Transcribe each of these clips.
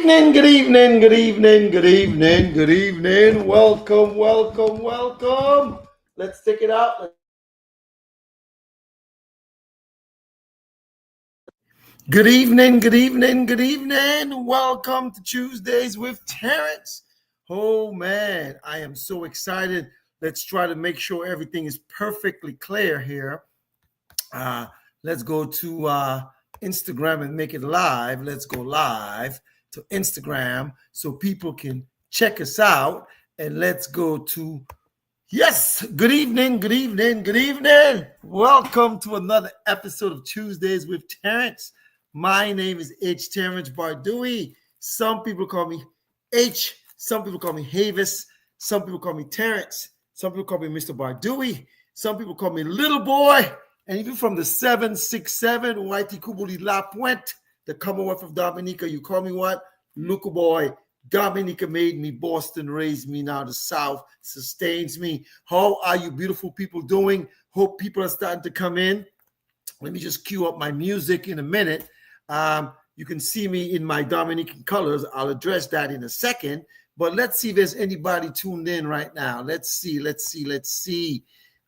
evening, good evening, good evening, good evening, good evening. Welcome, welcome, welcome. Let's take it out. Good evening, good evening, good evening. Welcome to Tuesdays with Terrence. Oh man, I am so excited. Let's try to make sure everything is perfectly clear here. Uh, let's go to Instagram and make it live. Let's go live to Instagram so people can check us out. And let's go to, yes, good evening, good evening, good evening. Welcome to another episode of Tuesdays with Terrence. My name is H. Terrence Bardui. Some people call me H. Some people call me Havis. Some people call me Terrence. Some people call me Mr. Bardui. Some people call me Little Boy. And even from the 767, Whitey Kubuli La Puente, the Commonwealth of Dominica, you call me what? Little Boy. Dominica made me, Boston raised me, now the South sustains me. How are you beautiful people doing? Hope people are starting to come in. Let me just cue up my music in a minute. You can see me in my Dominican colors. I'll address that in a second. But let's see if there's anybody tuned in right now. Let's see.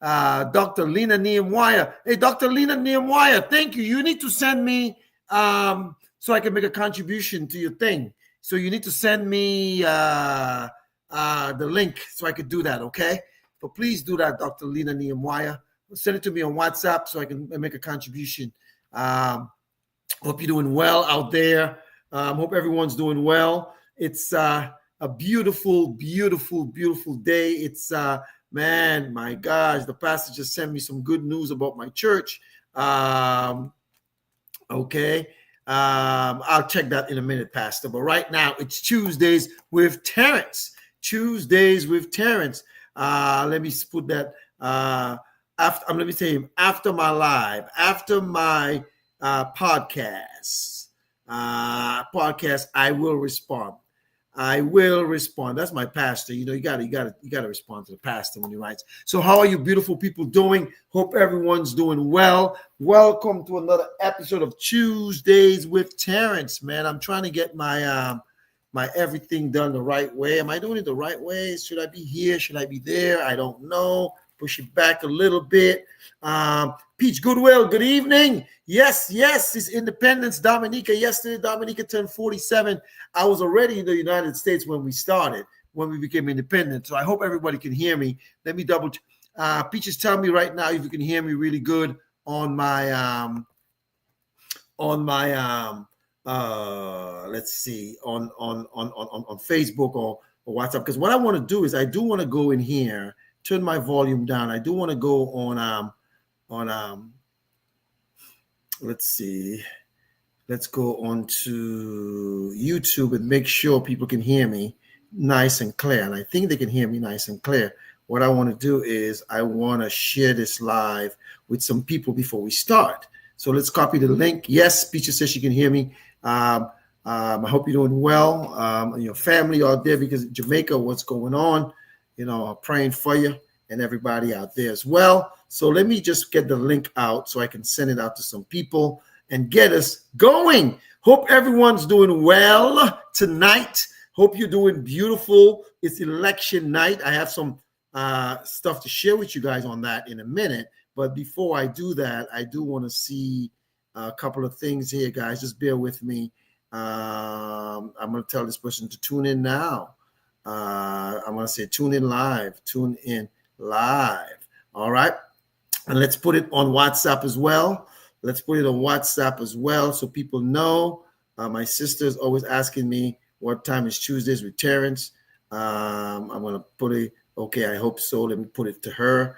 Dr. Lena Nehemiah. Hey, Dr. Lena Nehemiah, thank you. You need to send me so I can make a contribution to your thing. So you need to send me the link so I could do that, okay? So please do that, Dr. Lena Nehemiah. Send it to me on WhatsApp so I can make a contribution. Hope you're doing well out there. Hope everyone's doing well. It's a beautiful, beautiful, beautiful day. It's, man, my gosh, the pastor just sent me some good news about my church. Okay. I'll check that in a minute, Pastor. But right now, it's Tuesdays with Terrence. Tuesdays with Terrence. Let me put that let me say after my live, after my podcast, I will respond. I will respond. That's my pastor. You know, you gotta respond to the pastor when he writes. So how are you beautiful people doing? Hope everyone's doing well. Welcome to another episode of Tuesdays with Terrence. Man, I'm trying to get my my everything done the right way. Am I doing it the right way? Should I be here? Should I be there? I don't know. Push it back a little bit. Peach Goodwill, good evening. Yes, it's Independence Dominica. Yesterday, Dominica turned 47. I was already in the United States when we became independent. So I hope everybody can hear me. Let me double check. Peach is telling me right now if you can hear me really good on my let's see, on Facebook or WhatsApp. Because what I want to do is I do want to go in here, turn my volume down. I do want to go on let's see. Let's go on to YouTube and make sure people can hear me nice and clear. And I think they can hear me nice and clear. What I want to do is I want to share this live with some people before we start. So let's copy the link. Yes, Peaches says she can hear me. I hope you're doing well. And your family out there, because Jamaica, what's going on? You know, I'm praying for you and everybody out there as well. So let me just get the link out so I can send it out to some people and get us going. Hope everyone's doing well tonight. Hope you're doing beautiful. It's election night. I have some stuff to share with you guys on that in a minute. But before I do that, I do want to see a couple of things here, guys. Just bear with me. I'm going to tell this person to tune in now. I'm going to say tune in live. Tune in live. All right. And let's put it on WhatsApp as well. Let's put it on WhatsApp as well so people know. My sister's always asking me what time is Tuesdays with Terrence. I'm going to put it. Okay, I hope so. Let me put it to her.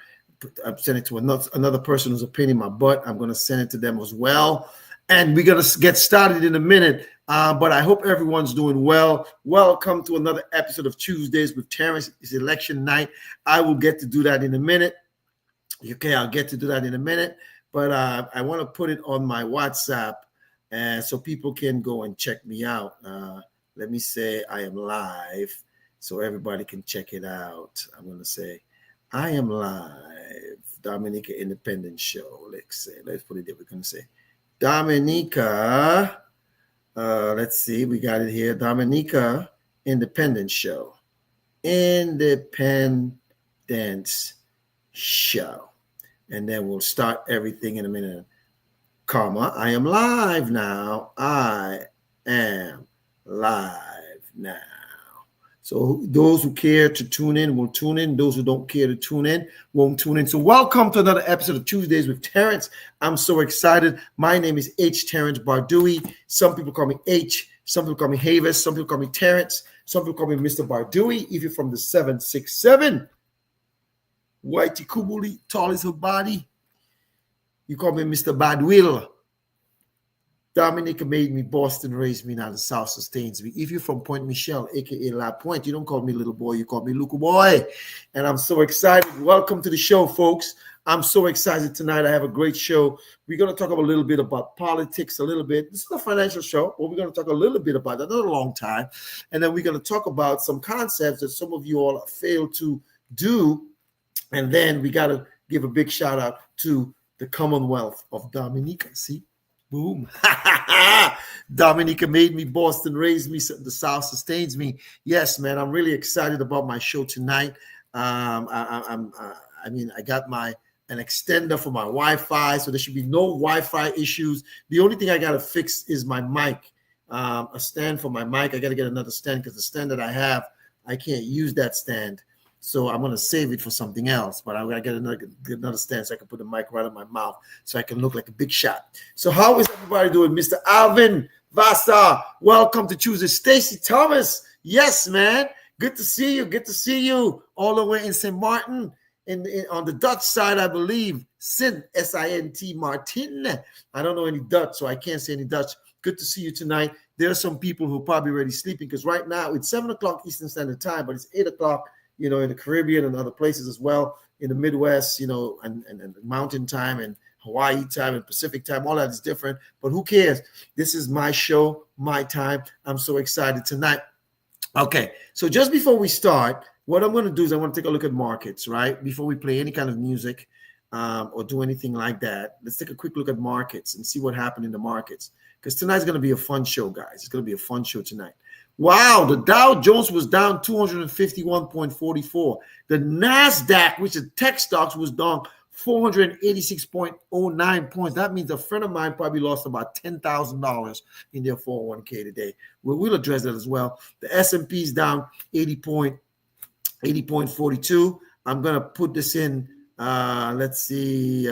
I'm sending it to another person who's a pain in my butt. I'm going to send it to them as well. And we're going to get started in a minute. But I hope everyone's doing well. Welcome to another episode of Tuesdays with Terrence. It's election night. I will get to do that in a minute. Okay, I'll get to do that in a minute. But I want to put it on my WhatsApp so people can go and check me out. Let me say I am live so everybody can check it out. I'm going to say I am live. Dominica Independent Show. Let's put it there. We're going to say Dominica Let's see, we got it here. Dominica Independence Show. Independence Show. And then we'll start everything in a minute. Comma, I am live now. I am live now. So those who care to tune in will tune in. Those who don't care to tune in won't tune in. So welcome to another episode of Tuesdays with Terrence. I'm so excited. My name is H. Terrence Bardui. Some people call me H. Some people call me Havis. Some people call me Terrence. Some people call me Mr. Bardui. If you're from the 767, Whitey Kubuli, tall as her body, you call me Mr. Badwill. Dominica made me, Boston raised me, now the South sustains me. If you're from Point Michelle, a.k.a. La Pointe, you don't call me little boy, you call me Luca boy. And I'm so excited. Welcome to the show, folks. I'm so excited tonight. I have a great show. We're going to talk a little bit about politics, a little bit. This is a financial show, but we're going to talk a little bit about that, not a long time. And then we're going to talk about some concepts that some of you all failed to do. And then we got to give a big shout out to the Commonwealth of Dominica. See? Boom. Dominica made me, Boston raised me, the South sustains me. Yes, man, I'm really excited about my show tonight. I got an extender for my Wi-Fi, so there should be no Wi-Fi issues. The only thing I got to fix is my mic, a stand for my mic. I got to get another stand because the stand that I have, I can't use that stand. So I'm going to save it for something else, but I'm going to get another stand so I can put the mic right in my mouth so I can look like a big shot. So how is everybody doing? Mr. Alvin Vassar, welcome to Tuesday. Stacy Thomas, yes, man. Good to see you. Good to see you all the way in St. Martin, on the Dutch side, I believe. Sint, S-I-N-T, Martin. I don't know any Dutch, so I can't say any Dutch. Good to see you tonight. There are some people who are probably already sleeping because right now it's 7 o'clock Eastern Standard Time, but it's 8 o'clock in the Caribbean and other places as well, in the Midwest, and Mountain Time and Hawaii time and Pacific time, all that is different, but who cares? This is my show, my time. I'm so excited tonight. Okay, so just before we start, what I'm going to do is I want to take a look at markets, right? Before we play any kind of music or do anything like that, let's take a quick look at markets and see what happened in the markets, because tonight's going to be a fun show, guys. It's going to be a fun show tonight. Wow, the Dow Jones was down 251.44. The NASDAQ, which is tech stocks, was down 486.09 points. That means a friend of mine probably lost about $10,000 in their 401k today. We'll address that as well. The S&P is down 80.42. I'm going to put this in. Let's see.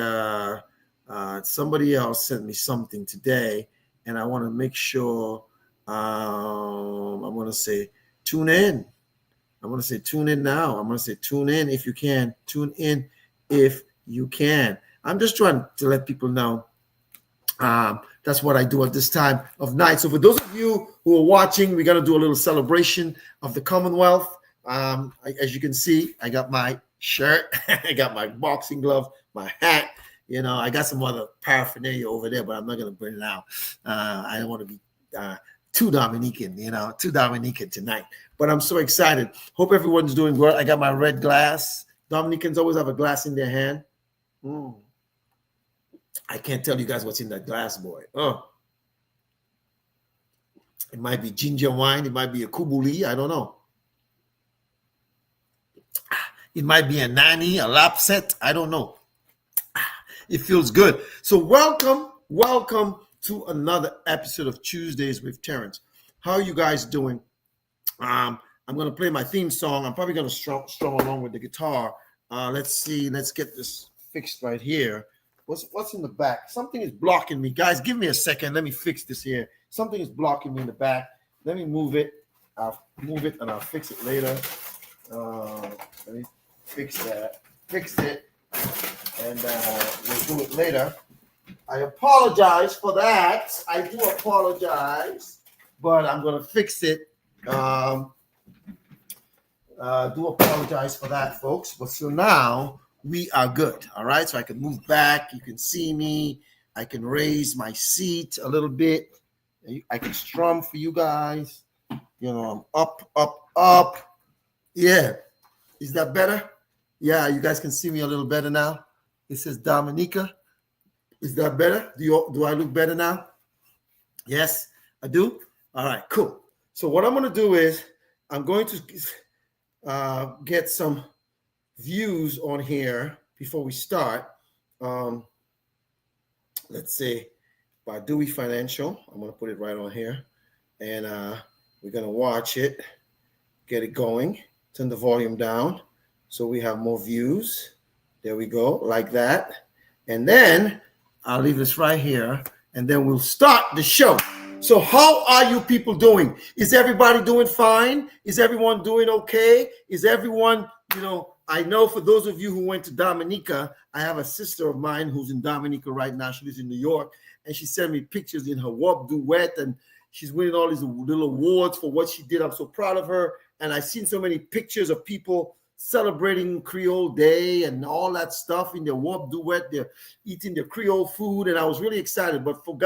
Somebody else sent me something today, and I want to make sure. I'm going to say tune in. I'm going to say tune in now. I'm going to say tune in if you can. Tune in if you can. I'm just trying to let people know that's what I do at this time of night. So for those of you who are watching, we're going to do a little celebration of the Commonwealth. As you can see, I got my shirt. I got my boxing gloves, my hat. I got some other paraphernalia over there, but I'm not going to bring it out. I don't want to be too Dominican, too Dominican tonight. But I'm so excited. Hope everyone's doing well. I got my red glass. Dominicans always have a glass in their hand. I can't tell you guys what's in that glass, boy. It might be ginger wine. It might be a kubuli. I don't know. It might be a nani, a lapset. I don't know. It feels good. So welcome to another episode of Tuesdays with Terrence. How are you guys doing? I'm going to play my theme song. I'm probably going to strum along with the guitar. Let's see. Let's get this fixed right here. What's in the back? Something is blocking me. Guys, give me a second. Let me fix this here. Something is blocking me in the back. Let me move it. I'll move it and I'll fix it later. Let me fix that. Fix it. And we'll do it later. I apologize for that. I do apologize, but I'm going to fix it. Do apologize for that, folks. But so now we are good. All right. So I can move back. You can see me. I can raise my seat a little bit. I can strum for you guys. I'm up. Yeah. Is that better? Yeah. You guys can see me a little better now. It says Dominica. Is that better? Do I look better now? Yes. I do? All right, cool. So what I'm going to do is I'm going to get some views on here before we start. Let's say by Dewey Financial. I'm going to put it right on here. And we're going to watch it, get it going, turn the volume down so we have more views. There we go, like that. And then I'll leave this right here, and then we'll start the show. So how are you people doing? Is everybody doing fine? Is everyone doing okay? Is everyone, I know for those of you who went to Dominica, I have a sister of mine who's in Dominica right now. She lives in New York, and she sent me pictures in her WAP duet, and she's winning all these little awards for what she did. I'm so proud of her. And I've seen so many pictures of people celebrating Creole Day and all that stuff in their WAP duet. They're eating their Creole food, and I was really excited. But for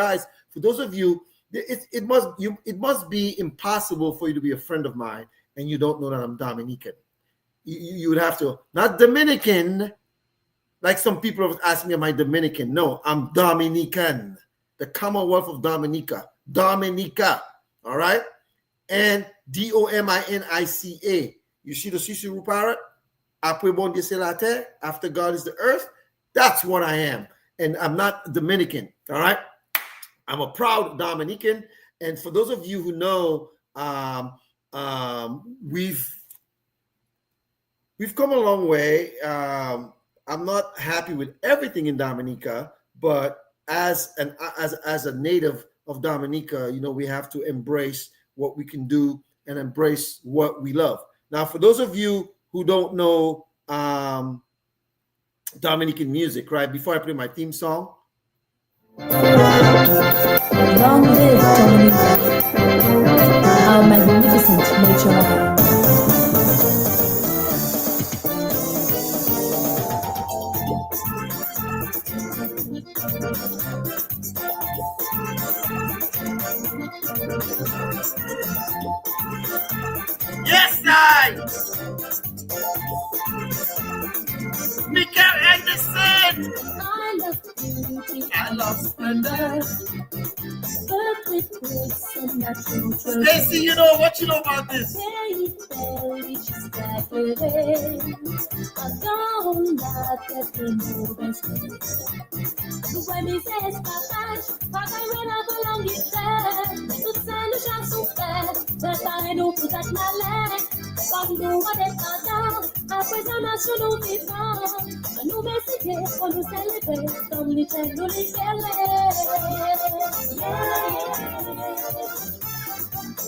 those of you, it must be impossible for you to be a friend of mine and you don't know that I'm Dominican. You would have to, not Dominican, like some people have asked me, am I Dominican? No, I'm Dominican, the Commonwealth of Dominica. Dominica, all right? And Dominica. You see the Sisuru parrot? Après bon Dieu c'est la terre, after God is the earth. That's what I am. And I'm not Dominican, all right? I'm a proud Dominican. And for those of you who know, we've come a long way. I'm not happy with everything in Dominica, but as a native of Dominica, we have to embrace what we can do and embrace what we love. Now, for those of you who don't know Dominican music, right? Before I play my theme song. Long live Dominica, our magnificent nature. Yes, I. Michael Anderson. I love beauty. I love splendor. With grace and natural truth. Stacy, what you know about this?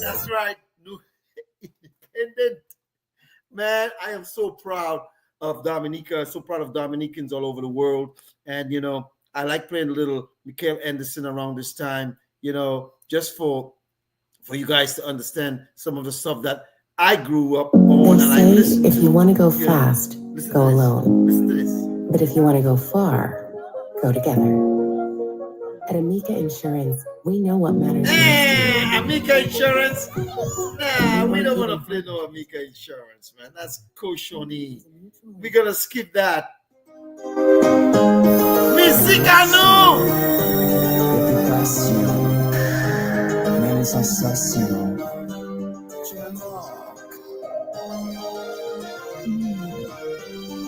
That's right. Independent. Man, I am so proud of Dominica, so proud of Dominicans all over the world. And, I like playing a little Michael Anderson around this time, just for you guys to understand some of the stuff that I grew up on. They say if you want to go fast, go alone. Listen to this. But if you want to go far, go together. At Amica Insurance, we know what matters. Hey, Amica Insurance. Nah, we don't want to play no Amica Insurance, man. That's Koshoni. We're going to skip that. Mexicano! Même sensation.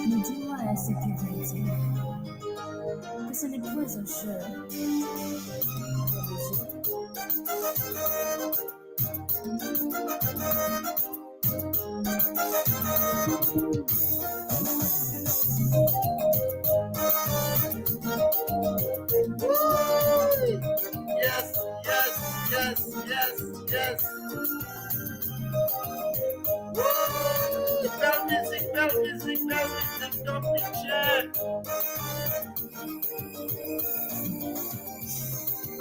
Mais dis-moi à ce que veux dire que ce n'est pas un jeu. Yes, yes, yes, yes, yes. Woo! Belle musique, don't be shy.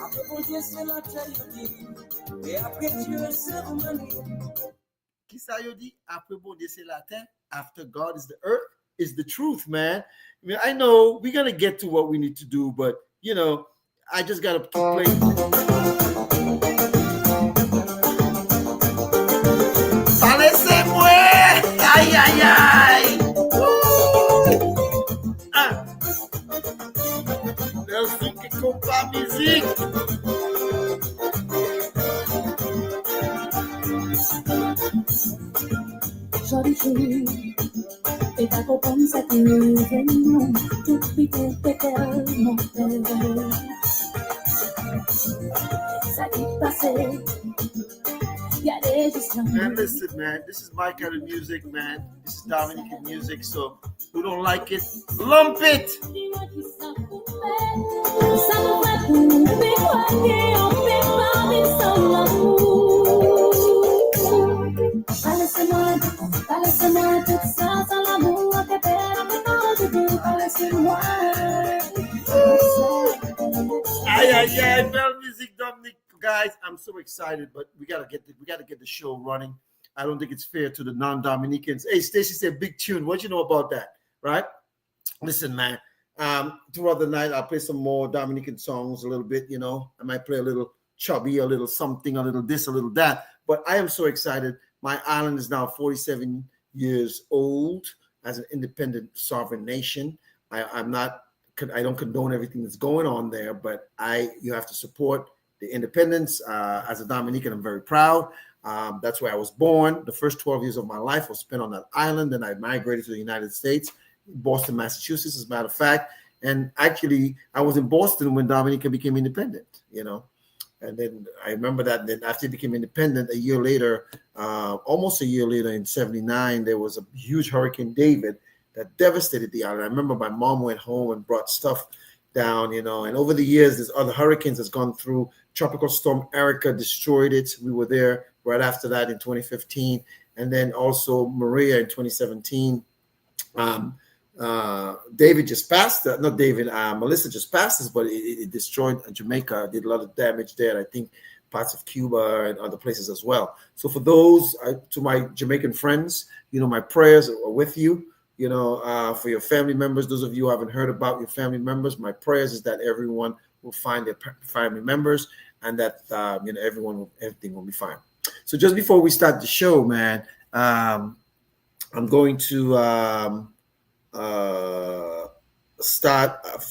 Après bon Dieu, c'est la terre, et après Dieu, c'est l'humanité. Qui ça y dit? Après bon Dieu, c'est la terre. After God is the earth, is the truth, man. I mean, I know we're gonna get to what we need to do, but I just gotta keep playing. Laissez-moi! Aïe, aïe, aïe! Merci que compte la musique! solitude. Et pas qu'on pense à tes réunions, depuis t'es tellement belle. Ça qui passait, y a des distances. Man, listen, man. This is my kind of music, man. This is Dominican music. So, who don't like it, lump it. Dis-moi qui ça vous fait. Ça nous fait pour m'éloigner, on fait pas vivre sans l'amour. Pas laissez-moi tout ça sans l'amour. T'es belle, on peut pas de tout. Pas laissez-moi. Aye, aye, aye. Bell music, Dominic. Guys, I'm so excited, but we gotta get the show running. I don't think it's fair to the non-Dominicans. Hey, Stacey said big tune. What you know about that, right? Listen, man. Throughout the night, I'll play some more Dominican songs a little bit. You know, I might play a little chubby, a little something, a little this, a little that. But I am so excited. My island is now 47 years old as an independent sovereign nation. I don't condone everything that's going on there, but you have to support the independence. As a Dominican, I'm very proud. That's where I was born. The first 12 years of my life was spent on that island. Then I migrated to the United States, Boston, Massachusetts, as a matter of fact. And actually, I was in Boston when Dominica became independent, you know. And then I remember that then after it became independent, a year later, almost a year later in 79, there was a huge Hurricane David that devastated the island. I remember my mom went home and brought stuff down, you know, and over the years, there's other hurricanes that's gone through. Tropical Storm Erica destroyed it. We were there right after that in 2015. And then also Maria in 2017. David just passed, not David, Melissa just passed us, but it destroyed Jamaica, did a lot of damage there. I think parts of Cuba and other places as well. So for those, to my Jamaican friends, you know, my prayers are with you. You know, for your family members, those of you who haven't heard about your family members, my prayers is that everyone will find their family members and that, you know, everything will be fine. So just before we start the show, man, I'm going to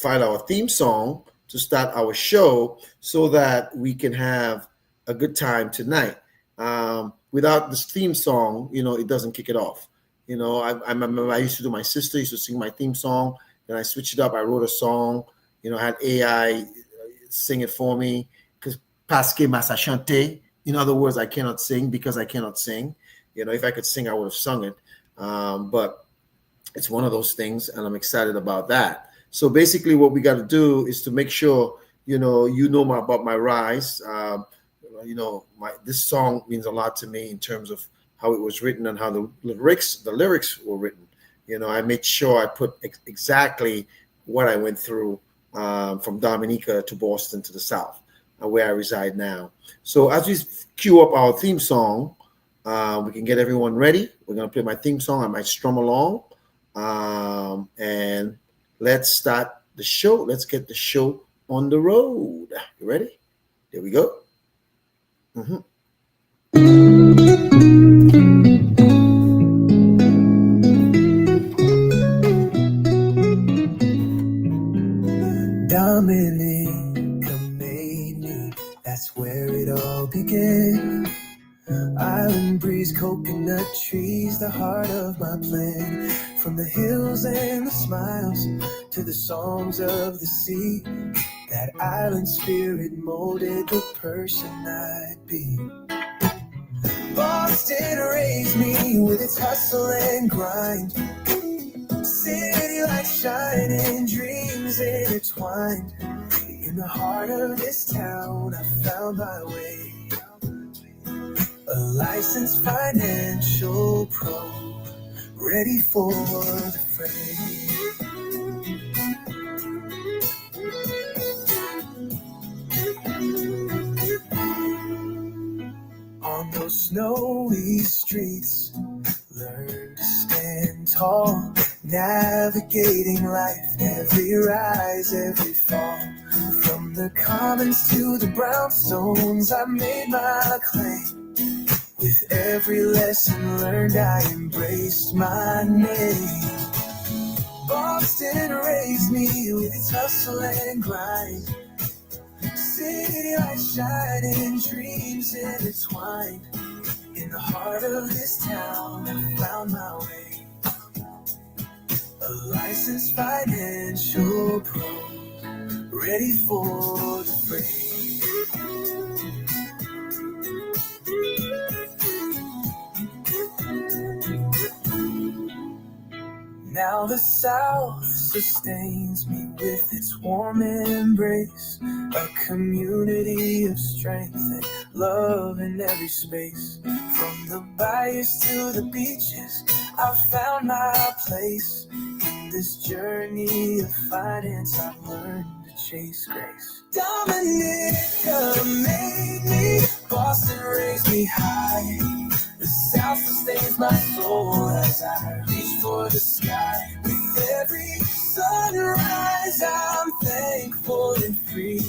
find our theme song to start our show so that we can have a good time tonight. Without this theme song, you know, it doesn't kick it off. You know, I remember I used to do, my sister used to sing my theme song, and I switched it up. I wrote a song, you know, I had AI sing it for me, because parce que m'a chanté. In other words, I cannot sing because I cannot sing. You know, if I could sing, I would have sung it. But it's one of those things, and I'm excited about that. So basically what we got to do is to make sure, you know about my rise. You know, this song means a lot to me in terms of how it was written and how the lyrics were written. You know, I made sure I put exactly what I went through from Dominica to Boston to the South, where I reside now. So as we cue up our theme song, we can get everyone ready. We're going to play my theme song. I might strum along. And let's start the show. Let's get the show on the road. You ready? There we go. Mm-hmm. Dominica made me, that's where it all began. Island breeze, coconut trees, the heart of my plan. From the hills and the smiles to the songs of the sea, that island spirit molded the person I'd be. Boston raised me with its hustle and grind. City lights shining, dreams intertwined. In the heart of this town, I found my way. A licensed financial pro, ready for the fray. On those snowy streets, learn to stand tall, navigating life, every rise, every fall. From the commons to the brownstones, I made my claim. With every lesson learned, I embraced my name. Boston raised me with its hustle and grind. City lights shining, dreams intertwined. In In the heart of this town, I found my way. A licensed financial pro, ready for the fray. Now the South sustains me with its warm embrace, a community of strength and love in every space. From the bayous to the beaches, I've found my place. In this journey of finance, I've learned to chase grace. Dominica made me, Boston raised me high. The South sustains my soul as I reach for the sky. With every sunrise, I'm thankful and free.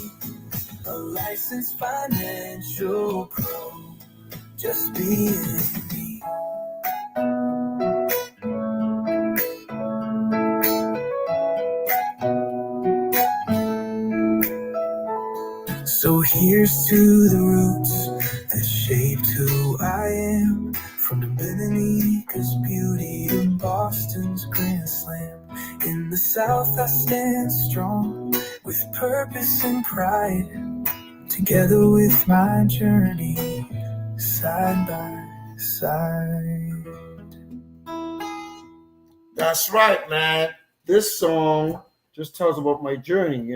A licensed financial pro, just being me. So here's to the roots that shaped who I am. From Dominica's beauty to Boston's Grand Slam. In the South I stand strong, with purpose and pride. Together with my journey, side by side. That's right, man. This song just tells about my journey,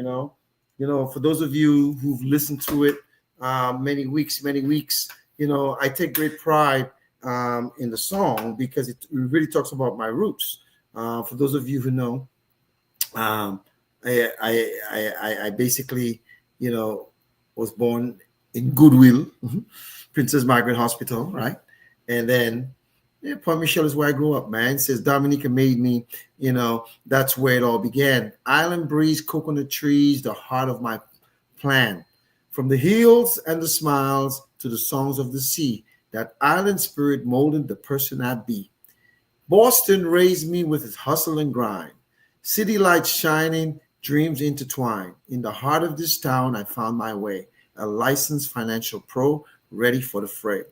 for those of you who've listened to it many weeks, I take great pride in the song because it really talks about my roots. For those of you who know, I basically, was born in Goodwill, Princess Margaret Hospital, right? And then Point Michelle is where I grew up, man. It says Dominica made me, that's where it all began. Island breeze, coconut trees, the heart of my plan. From the hills and the smiles to the songs of the sea, that island spirit molded the person I be. Boston raised me with its hustle and grind. City lights shining, dreams intertwined. In the heart of this town, I found my way. A licensed financial pro, ready for the fray.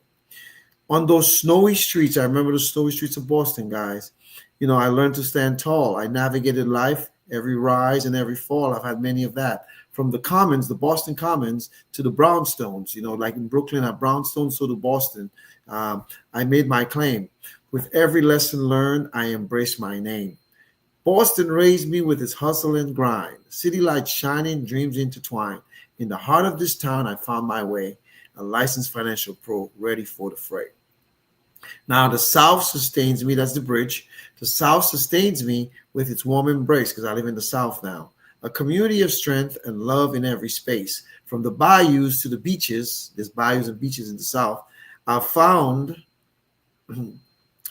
On those snowy streets, I remember the snowy streets of Boston, guys. I learned to stand tall. I navigated life, every rise and every fall. I've had many of that. From the Commons, the Boston Commons, to the brownstones, like in Brooklyn at brownstones, so to Boston. I made my claim. With every lesson learned, I embraced my name. Boston raised me with its hustle and grind. City lights shining, dreams intertwined. In the heart of this town, I found my way. A licensed financial pro, ready for the fray. Now, the South sustains me. That's the bridge. The South sustains me with its warm embrace, because I live in the South now. A community of strength and love in every space. From the bayous to the beaches, there's bayous and beaches in the South, I've found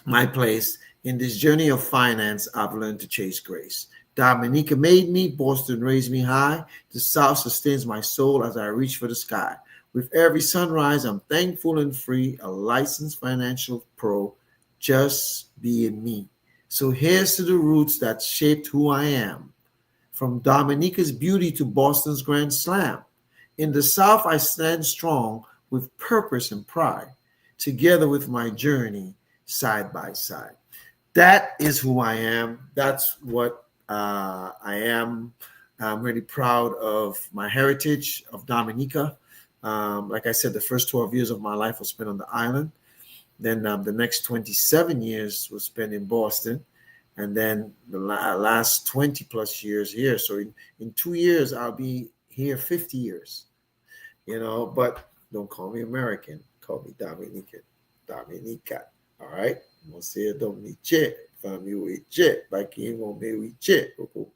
my place. In this journey of finance, I've learned to chase grace. Dominica made me, Boston raised me high. The South sustains my soul as I reach for the sky. With every sunrise, I'm thankful and free, a licensed financial pro, just being me. So here's to the roots that shaped who I am. From Dominica's beauty to Boston's Grand Slam. In the South, I stand strong with purpose and pride, together with my journey, side by side. That is who I am. That's what I am. I'm really proud of my heritage of Dominica. Like I said, the first 12 years of my life was spent on the island. Then the next 27 years was spent in Boston. And then the last 20 plus years here. So in 2 years, I'll be here 50 years. But don't call me American. Call me Dominican. Dominica. All right? Você Dominice. Family by King on me.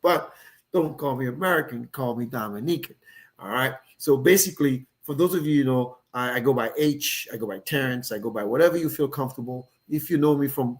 But don't call me American. Call me Dominican. All right? So basically, for those of you, I go by H, I go by Terrence, I go by whatever you feel comfortable. If you know me from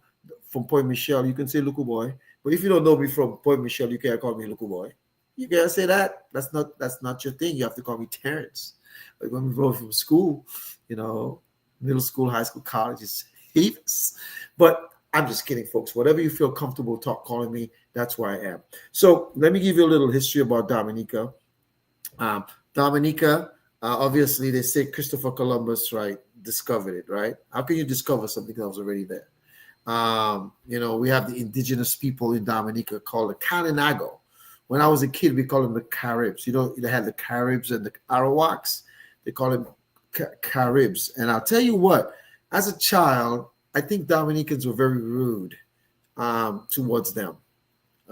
Point Michelle, you can say Luku Boy. But if you don't know me from Point Michelle, you can't call me Luku Boy. You can't say that. That's not your thing. You have to call me Terrence. Like when we go from school, middle school, high school, college is heaps. But I'm just kidding, folks. Whatever you feel comfortable calling me, that's where I am. So let me give you a little history about Dominica. Dominica, obviously, they say Christopher Columbus, right, discovered it, right? How can you discover something that was already there? We have the indigenous people in Dominica called the Kalinago. When I was a kid, we call them the Caribs. They had the Caribs and the Arawaks. They call them Caribs. And I'll tell you what, as a child, I think Dominicans were very rude towards them.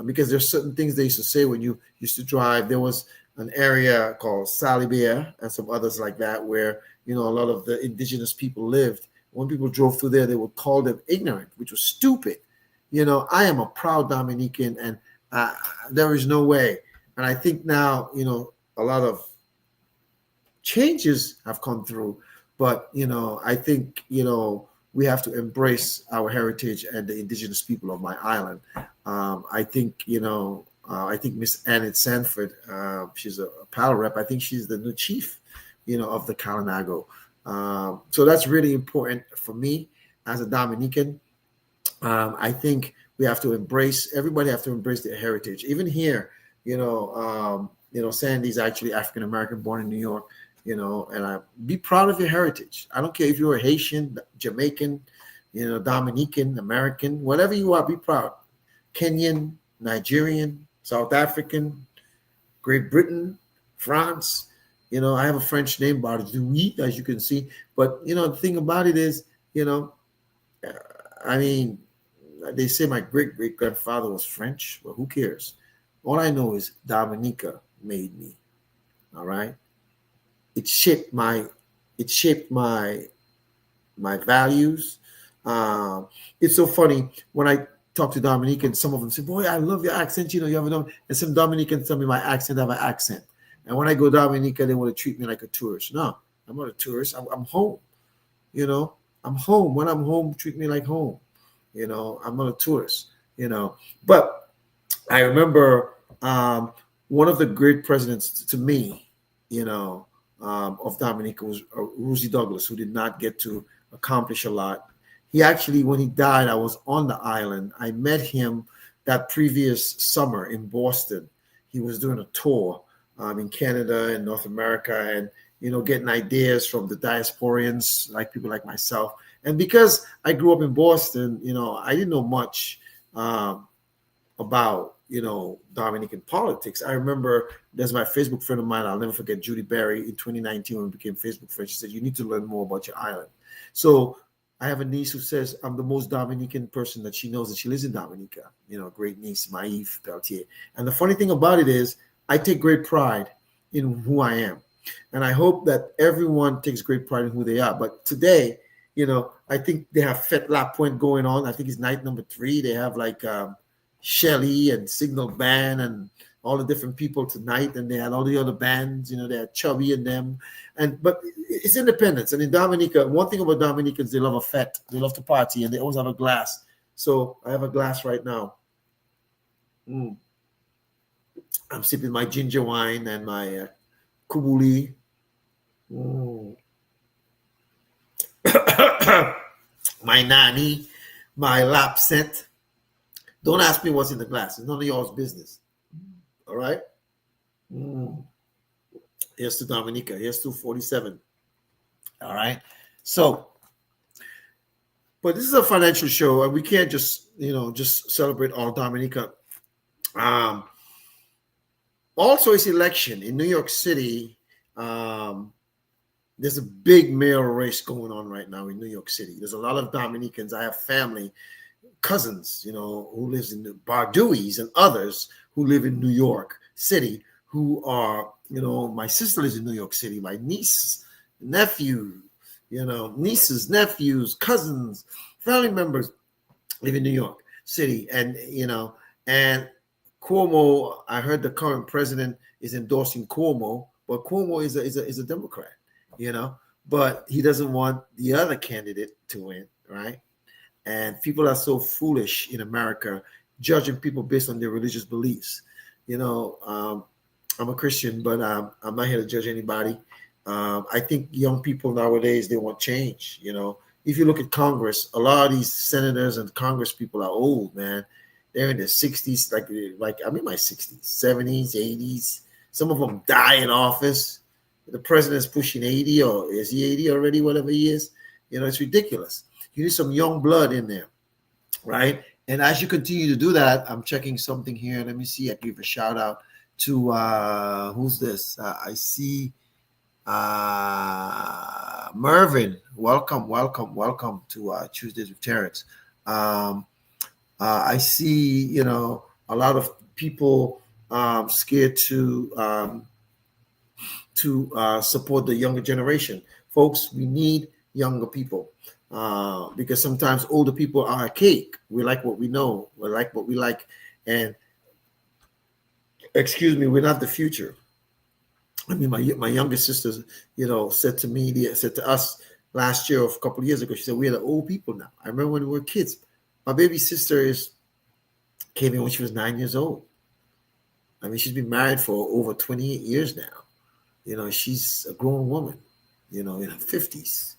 Because there's certain things they used to say when you used to drive. There was an area called Salibia and some others like that where, a lot of the indigenous people lived. When people drove through there, they would call them ignorant, which was stupid. I am a proud Dominican, and there is no way. And I think now, a lot of changes have come through. But, I think, we have to embrace our heritage and the indigenous people of my island. I think Miss Annette Sanford, she's a PAL rep. I think she's the new chief, of the Kalinago. So that's really important for me as a Dominican. I think everybody have to embrace their heritage. Even here, Sandy's actually African American, born in New York, and be proud of your heritage. I don't care if you're a Haitian, Jamaican, Dominican, American, whatever you are, be proud. Kenyan, Nigerian, South African, Great Britain, France. I have a French name, Bardouis, as you can see. But, the thing about it is, they say my great-great-grandfather was French. Well, who cares? All I know is Dominica made me. All right? It shaped my values. It's so funny when I talk to Dominicans, some of them say, boy, I love your accent. You have and some Dominicans tell me my accent, I have an accent. And when I go to Dominica, they want to treat me like a tourist. No, I'm not a tourist. I'm home. I'm home. When I'm home, treat me like home. I'm not a tourist, But I remember one of the great presidents to me, of Dominica was Rosie Douglas, who did not get to accomplish a lot. He actually, when he died, I was on the island. I met him that previous summer in Boston. He was doing a tour in Canada and North America and, getting ideas from the diasporians, like people like myself. And because I grew up in Boston, I didn't know much about, Dominican politics. I remember there's my Facebook friend of mine, I'll never forget, Judy Berry, in 2019 when we became Facebook friends. She said, you need to learn more about your island. So I have a niece who says I'm the most Dominican person that she knows, that she lives in Dominica, great niece, Maeve Peltier. And the funny thing about it is I take great pride in who I am. And I hope that everyone takes great pride in who they are. But today, I think they have Fête La Pointe going on. I think it's night number 3. They have like Shelly and Signal Band and all the different people tonight. And they had all the other bands, they had Chubby and them. But it's independence. And in Dominica, one thing about Dominicans, they love a fete. They love to party and they always have a glass. So I have a glass right now. I'm sipping my ginger wine and my kubuli. My nani, my lapset. Don't ask me what's in the glass. It's none of y'all's business. All right? Here's to Dominica. Here's to 47. All right? So, but this is a financial show, and we can't just celebrate all Dominica. Also, it's election in New York City. There's a big mayoral race going on right now in New York City. There's a lot of Dominicans. I have family, cousins, who lives in the Bardouis and others who live in New York City, who are, my sister lives in New York City. My niece, nephew, nieces, nephews, cousins, family members live in New York City. And, and Cuomo, I heard the current president is endorsing Cuomo, but Cuomo is a Democrat, but he doesn't want the other candidate to win, right? And people are so foolish in America, judging people based on their religious beliefs. I'm a Christian, but I'm not here to judge anybody. I think young people nowadays, they want change. If you look at Congress, a lot of these senators and Congress people are old, man. They're in their 60s, like I'm in my 60s, 70s, 80s. Some of them die in office. The president's pushing 80, or is he 80 already, whatever he is. It's ridiculous. You need some young blood in there, right? And as you continue to do that, I'm checking something here. Let me see. I give a shout out to who's this? I see Mervin. Welcome to Tuesdays with Terrence. Um, I see, a lot of people scared to support the younger generation. Folks, we need younger people because sometimes older people are archaic. We like what we know. We like what we like. And excuse me, we're not the future. I mean, my youngest sister, said to us last year or a couple of years ago, she said, we're the old people now. I remember when we were kids. My baby sister came in when she was 9 years old. I mean, she's been married for over 28 years now. She's a grown woman, in her 50s,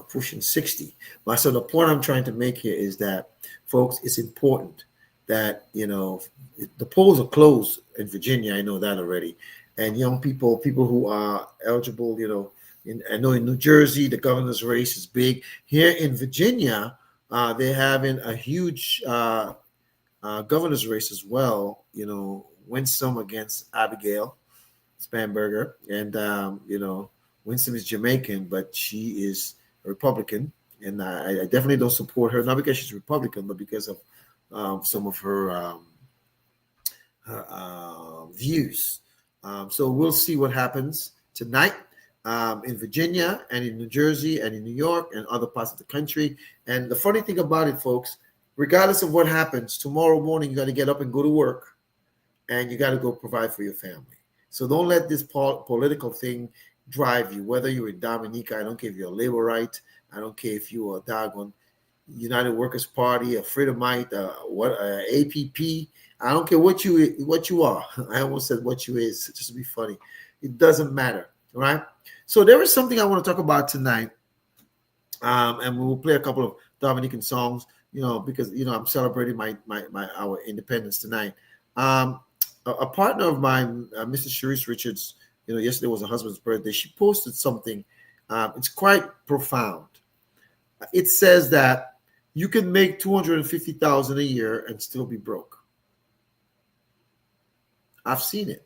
pushing 60. But so the point I'm trying to make here is that, folks, it's important that, the polls are closed in Virginia. I know that already. And young people who are eligible, I know in New Jersey, the governor's race is big. Here in Virginia, they're having a huge governor's race as well, Winsome against Abigail Spanberger. And, Winsome is Jamaican, but she is a Republican. And I definitely don't support her, not because she's Republican, but because of some of her views. So we'll see what happens tonight in Virginia and in New Jersey and in New York and other parts of the country. And the funny thing about it, folks, regardless of what happens, tomorrow morning you got to get up and go to work, and you got to go provide for your family. So don't let this political thing drive you, whether you're in Dominica. I don't care if you're a Laborite. I don't care if you're a doggone United Workers Party, a Freedomite, APP. I don't care what you are. I almost said what you is, just to be funny. It doesn't matter, right? So there is something I want to talk about tonight, and we will play a couple of Dominican songs, because I'm celebrating our independence tonight. A partner of mine, Mrs. Sharice Richards, yesterday was her husband's birthday. She posted something. It's quite profound. It says that you can make $250,000 a year and still be broke. I've seen it.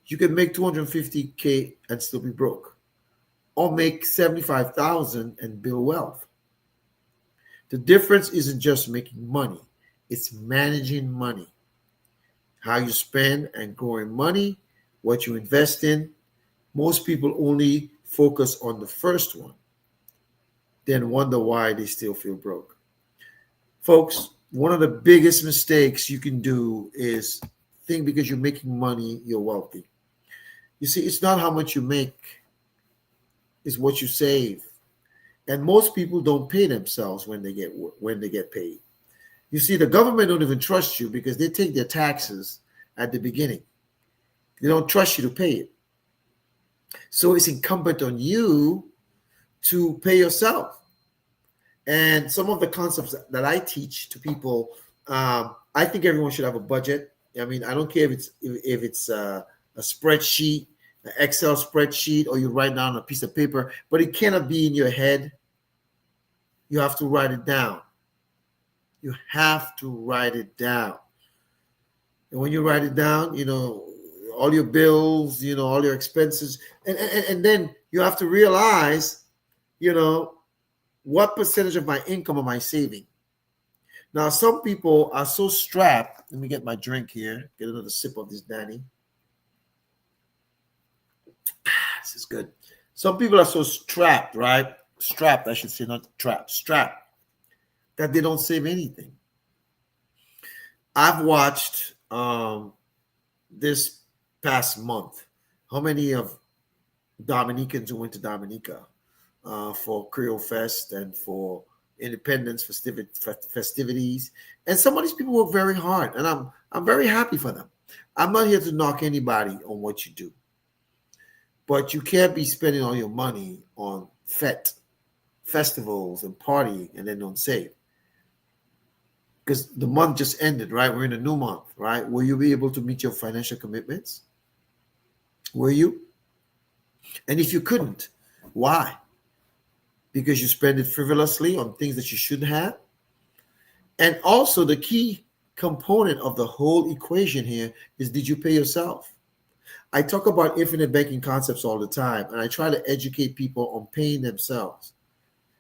You can make $250K and still be broke, or make $75,000 and build wealth. The difference isn't just making money; it's managing money. How you spend and growing money, what you invest in. Most people only focus on the first one, then wonder why they still feel broke. Folks, one of the biggest mistakes you can do is think because you're making money, you're wealthy. You see, it's not how much you make, it's what you save. And most people don't pay themselves when they get paid. You see, the government don't even trust you because they take their taxes at the beginning. They don't trust you to pay it. So it's incumbent on you to pay yourself. And some of the concepts that I teach to people, I think everyone should have a budget. I mean, I don't care if it's a spreadsheet, an Excel spreadsheet, or you write down on a piece of paper, but it cannot be in your head. You have to write it down. You have to write it down. And when you write it down, all your bills, all your expenses, and then you have to realize, what percentage of my income am I saving? Now, some people are so strapped. Let me get my drink here. Get another sip of this, Danny. This is good. Some people are so strapped, right? Strapped, I should say, not trapped. Strapped, that they don't save anything. I've watched this past month how many of Dominicans who went to Dominica for Creole Fest and for Independence festivities, and some of these people work very hard, and I'm very happy for them. I'm not here to knock anybody on what you do, but you can't be spending all your money on festivals and partying and then don't save. Because the month just ended, right? We're in a new month, right? Will you be able to meet your financial commitments? Will you? And if you couldn't, why? because you spend it frivolously on things that you shouldn't have. And also, the key component of the whole equation here is, did you pay yourself? I talk about infinite banking concepts all the time, and I try to educate people on paying themselves.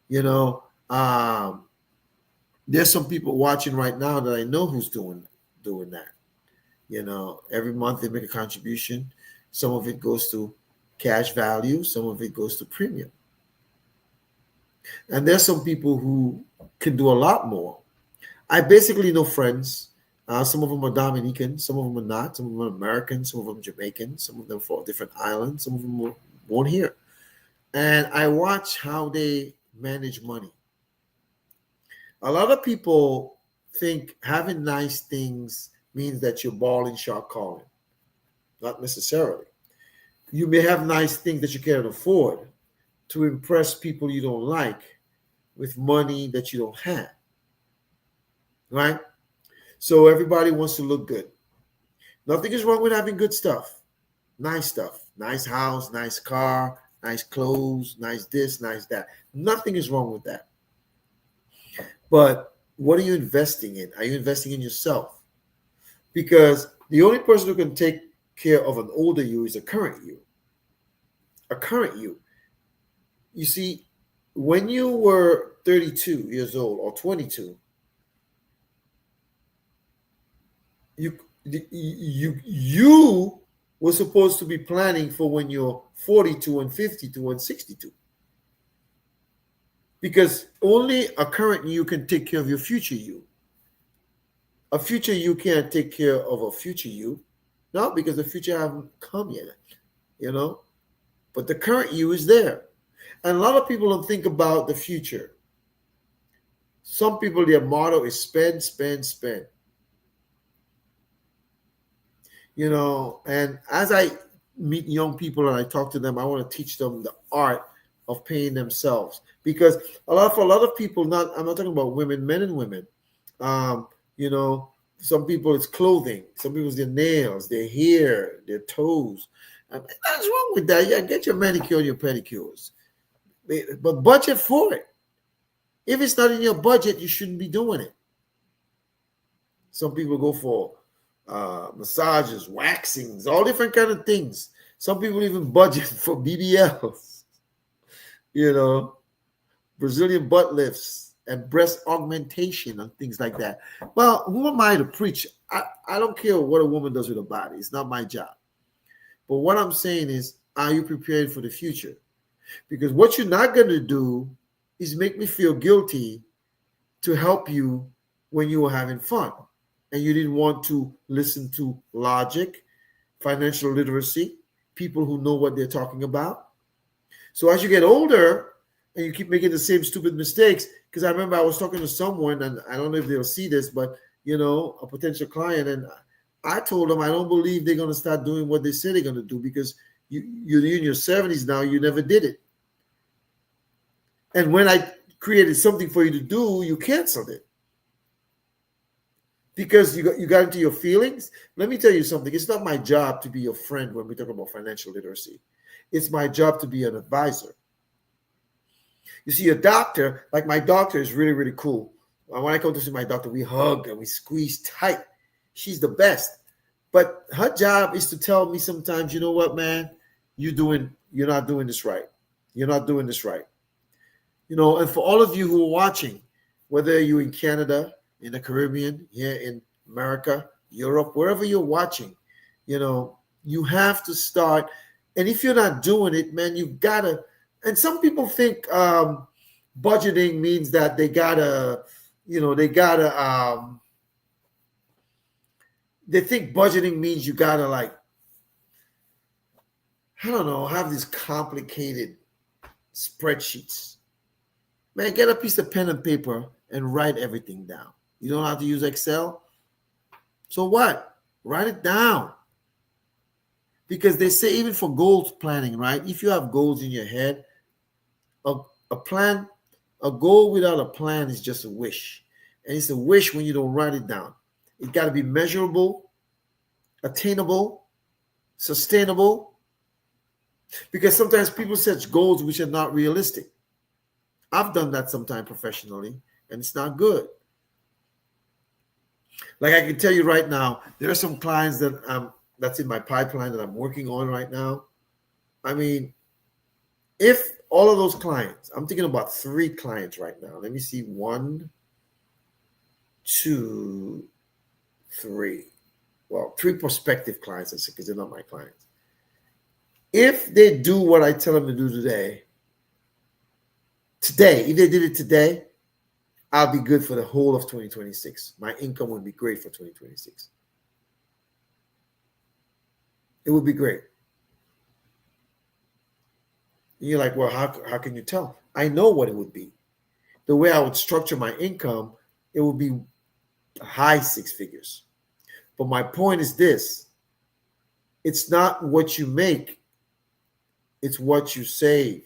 You know, there's some people watching right now that I know who's doing that. You know, every month they make a contribution. Some of it goes to cash value, some of it goes to premium. And there's some people who can do a lot more. I basically know friends. Some of them are Dominican, some of them are not. Some of them are American, some of them Jamaican, some of them from different islands, some of them were born here. And I watch how they manage money. A lot of people think having nice things means that you're balling, shark calling. Not necessarily. You may have nice things that you can't afford to impress people you don't like with money that you don't have. Right? So everybody wants to look good. Nothing is wrong with having good stuff, nice house, nice car, nice clothes, nice this, nice that. Nothing is wrong with that. But what are you investing in? Are you investing in yourself? Because the only person who can take care of an older you is a current you. A current you. You see, when you were 32 years old or 22, you were supposed to be planning for when you're 42 and 52 and 62. Because only a current you can take care of your future you. A future you can't take care of a future you. No, because the future hasn't come yet, you know. But the current you is there. And a lot of people don't think about the future. Some people, their motto is spend, spend, spend. You know, and as I meet young people and I talk to them, I want to teach them the art of paying themselves. Because for a lot of people, I'm not talking about women, men and women. You know, some people it's clothing, some people it's their nails, their hair, their toes. Nothing's wrong with that. Yeah, get your manicure and your pedicures. But budget for it. If it's not in your budget, you shouldn't be doing it. Some people go for massages, waxings, all different kind of things. Some people even budget for BBLs, you know, Brazilian butt lifts and breast augmentation and things like that. Well, who am I to preach? I don't care what a woman does with her body. It's not my job. But what I'm saying is, are you prepared for the future? Because what you're not going to do is make me feel guilty to help you when you were having fun and you didn't want to listen to logic, financial literacy, people who know what they're talking about. So as you get older and you keep making the same stupid mistakes, because I remember I was talking to someone, and I don't know if they'll see this, but, you know, a potential client, and I told them I don't believe they're going to start doing what they say they're going to do, because you're in your 70s now, you never did it. And when I created something for you to do, you canceled it. Because you got into your feelings. Let me tell you something. It's not my job to be your friend when we talk about financial literacy. It's my job to be an advisor. You see, a doctor, like my doctor is really, really cool. When I come to see my doctor, we hug and we squeeze tight. She's the best. But her job is to tell me sometimes, you know what, man, you're not doing this right. You're not doing this right. You know, and for all of you who are watching, whether you're in Canada, in the Caribbean, here in America, Europe, wherever you're watching, you know, you have to start. And if you're not doing it, man, you've got to. And some people think budgeting means that they think budgeting means you gotta, like, I don't know, have these complicated spreadsheets. Man, get a piece of pen and paper and write everything down. You don't have to use Excel? So what? Write it down. Because they say even for goals planning, right? If you have goals in your head, a goal without a plan is just a wish. And it's a wish when you don't write it down. It got to be measurable, attainable, sustainable. Because sometimes people set goals which are not realistic. I've done that sometime professionally, and it's not good. Like I can tell you right now, there are some clients that's in my pipeline that I'm working on right now. I mean, if all of those clients, I'm thinking about 3 clients right now. Let me see, 1, 2, 3. Well, 3 prospective clients, because they're not my clients. If they do what I tell them to do today, if they did it today, I'll be good for the whole of 2026. My income would be great for 2026. It would be great. And you're like, well, how can you tell? I know what it would be. The way I would structure my income, it would be high 6 figures. But my point is this: it's not what you make, it's what you save.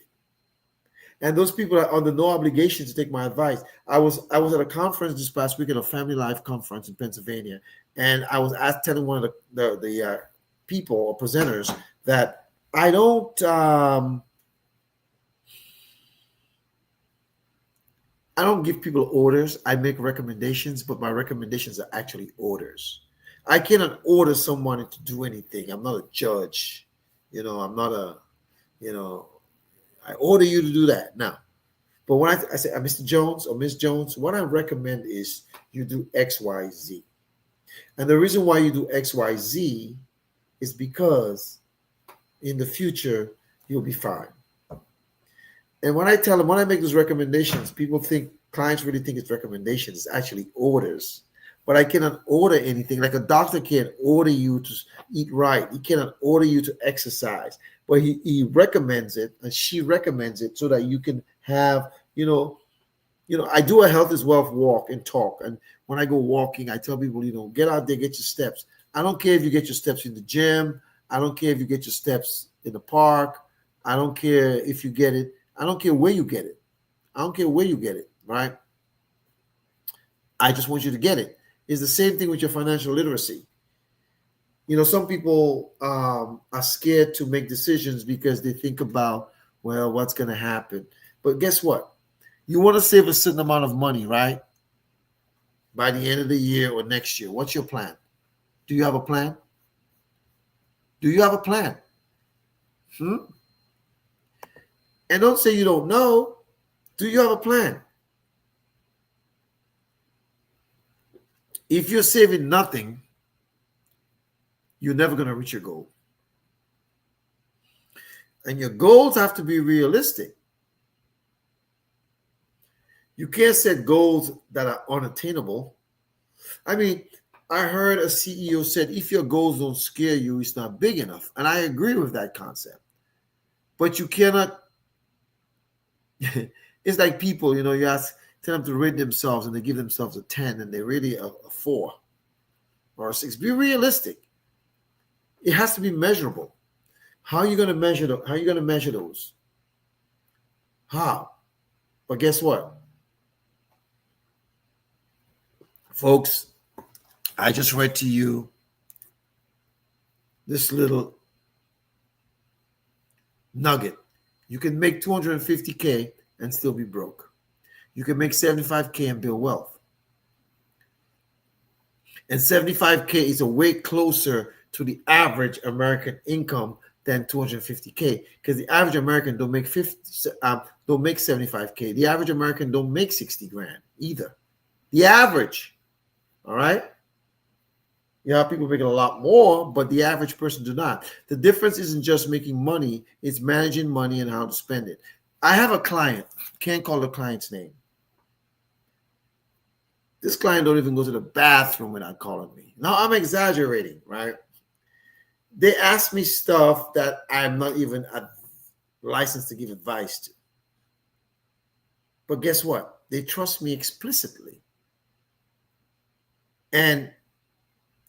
And those people are under no obligation to take my advice. I was at a conference this past week, at a family life conference in Pennsylvania, and I was telling one of the people or presenters that I don't give people orders. I make recommendations, but my recommendations are actually orders. I cannot order someone to do anything. I'm not a judge. I'm not I order you to do that. Now, but when I say, Mr. Jones or Miss Jones, what I recommend is you do X, Y, Z. And the reason why you do X, Y, Z is because in the future, you'll be fine. And when I make those recommendations, clients really think it's recommendations. It's actually orders. But I cannot order anything. Like a doctor can't order you to eat right. He cannot order you to exercise. But he recommends it, and she recommends it so that you can have, I do a health is wealth walk and talk. And when I go walking, I tell people, get out there, get your steps. I don't care if you get your steps in the gym. I don't care if you get your steps in the park. I don't care if you get it. I don't care where you get it. I don't care where you get it, right? I just want you to get it. It's the same thing with your financial literacy. Some people are scared to make decisions because they think about, well, what's going to happen. But guess what? You want to save a certain amount of money, right? By the end of the year or next year. What's your plan? Do you have a plan? Do you have a plan? And don't say you don't know. Do you have a plan? If you're saving nothing, you're never going to reach your goal. And your goals have to be realistic. You can't set goals that are unattainable. I mean, I heard a CEO said, if your goals don't scare you, it's not big enough. And I agree with that concept. But you cannot, it's like people, you tell them to rate themselves and they give themselves a 10 and they're really a 4 or a 6. Be realistic. It has to be measurable. How are you going to measure those? How? But guess what? Folks, I just read to you this little nugget. You can make 250K and still be broke. You can make 75K and build wealth. And 75K is a way closer to the average American income than 250K, because the average American don't make 75K. The average American don't make 60 grand either. The average, all right? You have people making a lot more, but the average person do not. The difference isn't just making money, it's managing money and how to spend it. I have a client, can't call the client's name. This client don't even go to the bathroom without calling me. Now, I'm exaggerating, right? They ask me stuff that I'm not even licensed to give advice to. But guess what? They trust me explicitly. And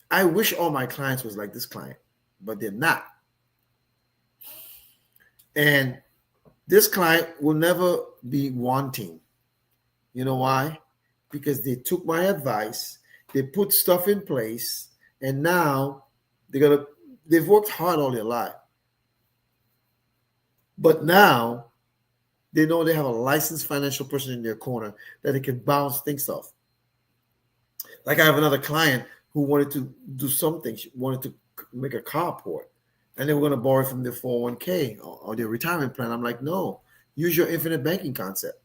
I wish all my clients was like this client, but they're not. And this client will never be wanting. You know why? Because they took my advice, they put stuff in place, and now they've worked hard all their life. But now They know they have a licensed financial person in their corner that they can bounce things off. Like I have another client who wanted to do something. She wanted to make a carport, and they were going to borrow from their 401k or their retirement plan. I'm like, no, use your infinite banking concept.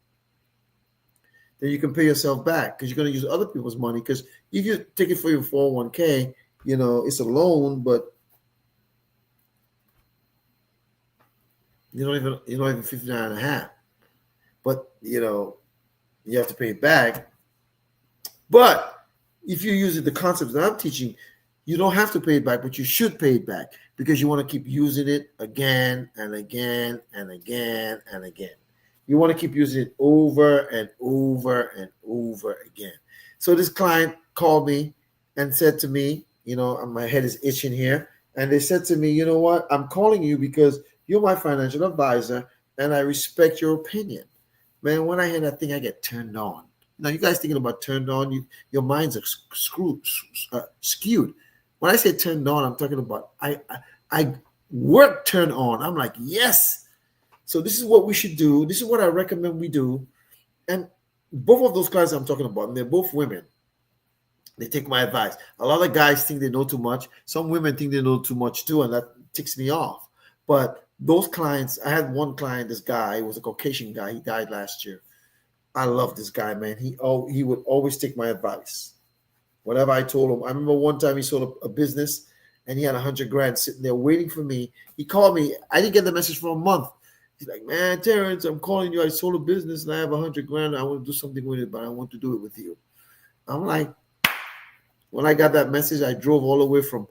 Then you can pay yourself back because you're going to use other people's money. Because if you take it for your 401k, it's a loan, but you don't even 59 and a half. But you have to pay it back. But if you use the concepts that I'm teaching, you don't have to pay it back, but you should pay it back because you want to keep using it again and again and again and again. You want to keep using it over and over and over again. So this client called me and said to me, my head is itching here. And they said to me, you know what? I'm calling you because you're my financial advisor and I respect your opinion. Man, when I hear that thing, I get turned on. Now, you guys thinking about turned on, your minds are skewed. When I say turned on, I'm talking about I work turned on. I'm like, yes. So this is what we should do. This is what I recommend we do. And both of those clients I'm talking about, and they're both women. They take my advice. A lot of guys think they know too much. Some women think they know too much too, and that ticks me off. But those clients, I had one client, this guy, he was a Caucasian guy. He died last year. I love this guy, man. He would always take my advice. Whatever I told him. I remember one time he sold a business and he had $100,000 sitting there waiting for me. He called me. I didn't get the message for a month. He's like, man, Terrence, I'm calling you. I sold a business and I have $100,000. I want to do something with it, but I want to do it with you. I'm like, when I got that message, I drove all the way from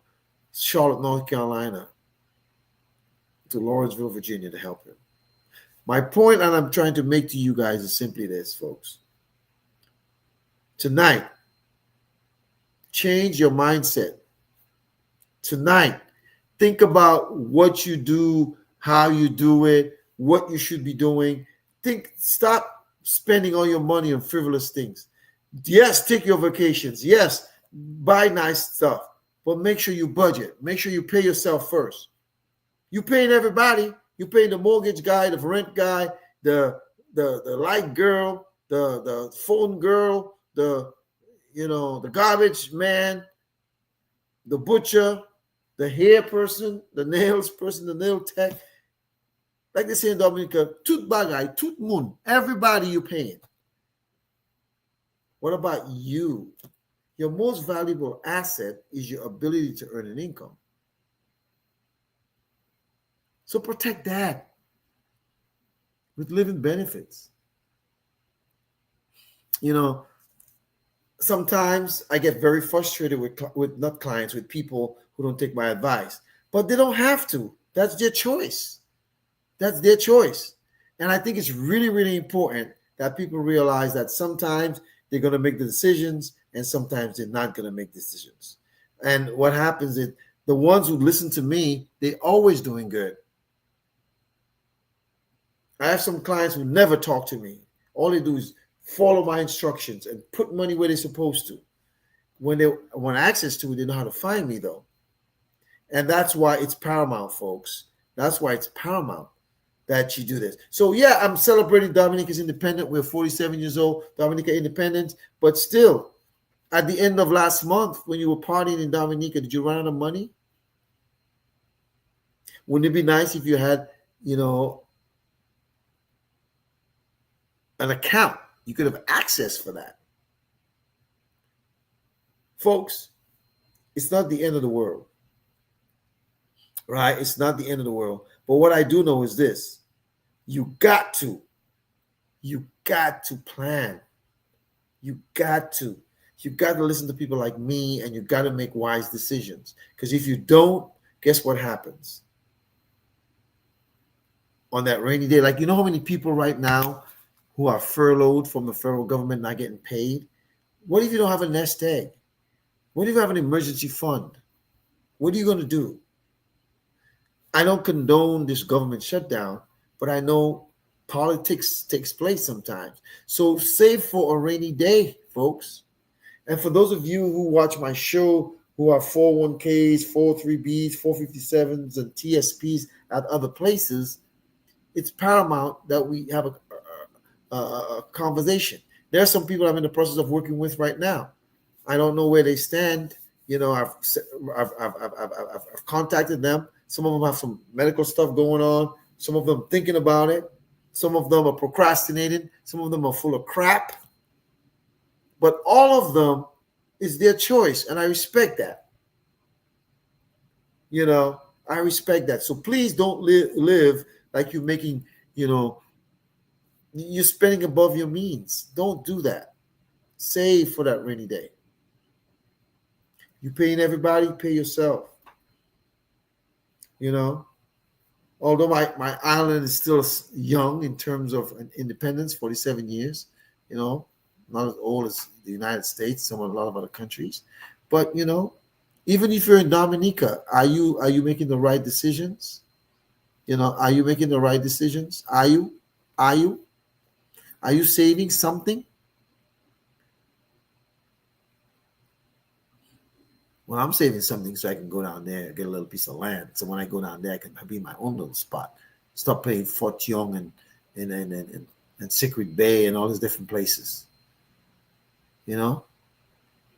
Charlotte, North Carolina to Lawrenceville, Virginia to help him. My point, and I'm trying to make to you guys, is simply this, folks. Tonight, change your mindset. Tonight, think about what you do, how you do it, what you should be doing. Stop spending all your money on frivolous things. Yes, take your vacations. Yes, buy nice stuff, but make sure you budget. Make sure you pay yourself first. You're paying everybody. You're paying the mortgage guy, the rent guy, the light girl, the phone girl, the garbage man, the butcher, the hair person, the nails person, the nail tech. Like they say in Dominica, tooth bagay, tooth moon. Everybody you're paying. What about you? Your most valuable asset is your ability to earn an income. So protect that with living benefits. Sometimes I get very frustrated with not clients, with people who don't take my advice. But they don't have to. That's their choice. That's their choice. And I think it's really, really important that people realize that sometimes they're going to make the decisions and sometimes they're not going to make decisions. And what happens is the ones who listen to me, they're always doing good. I have some clients who never talk to me. All they do is follow my instructions and put money where they're supposed to. When they want access to it, they know how to find me, though. And that's why it's paramount, folks. That's why it's paramount that you do this. So, yeah, I'm celebrating Dominica's independence. We're 47 years old, Dominica independence. But still, at the end of last month, when you were partying in Dominica, did you run out of money? Wouldn't it be nice if you had, an account? You could have access for that. Folks, it's not the end of the world, right? It's not the end of the world. But what I do know is this. You got to plan. You got to listen to people like me, and you got to make wise decisions. Because if you don't, guess what happens? On that rainy day, like, how many people right now who are furloughed from the federal government not getting paid? What if you don't have a nest egg? What if you have an emergency fund? What are you going to do? I don't condone this government shutdown, but I know politics takes place sometimes. So save for a rainy day, folks. And for those of you who watch my show who are 401ks, 403bs, 457s, and TSPs at other places, it's paramount that we have conversation. There are some people I'm in the process of working with right now. I don't know where they stand. I've contacted them. Some of them have some medical stuff going on. Some of them thinking about it. Some of them are procrastinating. Some of them are full of crap. But all of them is their choice, and I respect that. I respect that. So please don't live like you're making, you're spending above your means. Don't do that. Save for that rainy day. You paying everybody, pay yourself. Although my island is still young in terms of independence, 47 years, not as old as the United States, a lot of other countries. But, even if you're in Dominica, are you making the right decisions? Are you making the right decisions? Are you saving something? Well, I'm saving something so I can go down there and get a little piece of land. So when I go down there, I can be my own little spot. Stop playing Fort Young and Secret Bay and all these different places. And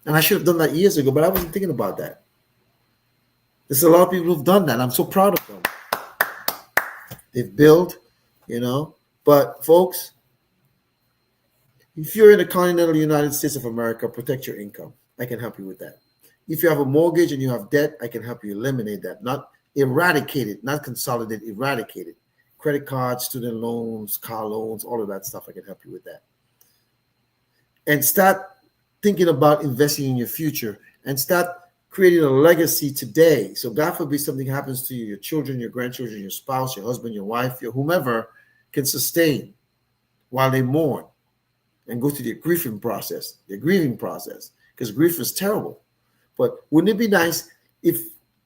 I should have done that years ago, but I wasn't thinking about that. There's a lot of people who've done that. I'm so proud of them. They've built, But folks, if you're in the continental United States of America, protect your income. I can help you with that. If you have a mortgage and you have debt, I can help you eliminate that. Not eradicate it, not consolidate, eradicate it. Credit cards, student loans, car loans, all of that stuff, I can help you with that. And start thinking about investing in your future and start creating a legacy today. So God forbid something happens to you, your children, your grandchildren, your spouse, your husband, your wife, your whomever can sustain while they mourn and go through their grieving process, because grief is terrible. But wouldn't it be nice if,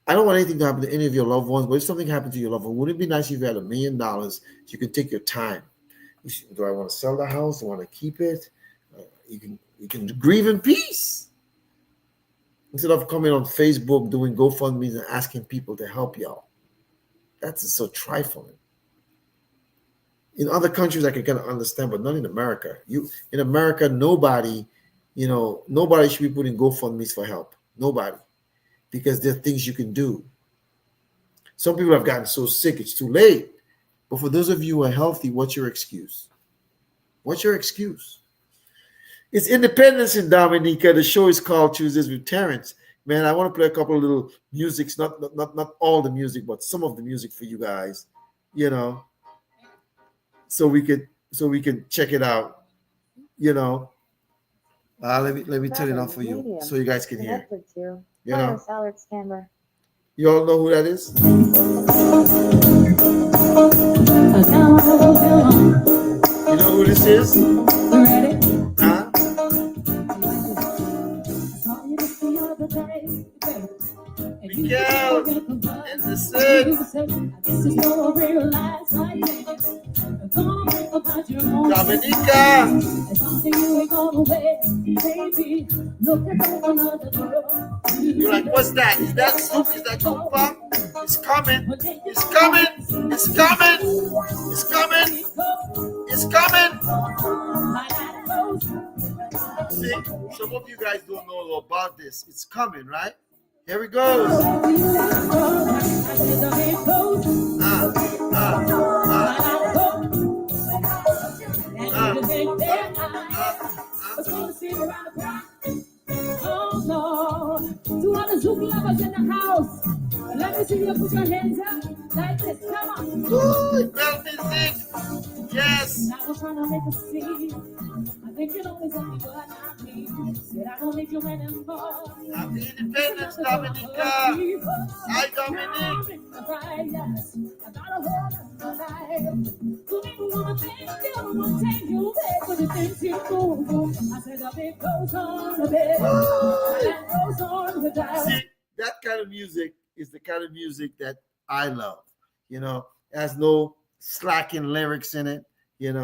I don't want anything to happen to any of your loved ones, but if something happened to your loved one, wouldn't it be nice if you had $1 million so you could take your time? Do I want to sell the house? Do I want to keep it? You can grieve in peace. Instead of coming on Facebook doing GoFundMes and asking people to help y'all. That's so trifling. In other countries, I can kind of understand, but not in America. In America, nobody should be putting GoFundMes for help. Nobody. Because there are things you can do. Some people have gotten so sick, it's too late. But for those of you who are healthy, what's your excuse? What's your excuse? It's Independence in Dominica. The show is called Tuesdays with Terrence. Man, I want to play a couple of little musics, not all the music, but some of the music for you guys, so we can check it out, let me turn it on for you so you guys can hear. You all know who that is? You know who this is? Huh? Miguel and the Dominica. You're like, what's that? Is that soup? Is that Tupac? It's coming. It's coming. It's coming. It's coming. It's coming. See, some of you guys don't know about this. It's coming, right? Here it goes. Oh no, to all the Zoom lovers in the house, let me see you put your hands up like this. Come on. Good, well music. Yes. I was trying to make a scene. I think you know exactly what I mean. Said I don't need you anymore. Happy Independence, Dominica. Hi, Dominic. I got a hold of my life. Don't even want to thank you. I want to thank you for the things you do. I said the bit goes on the bed. And goes on the dial. See, that kind of music is the kind of music that I love. It has no slacking lyrics in it. It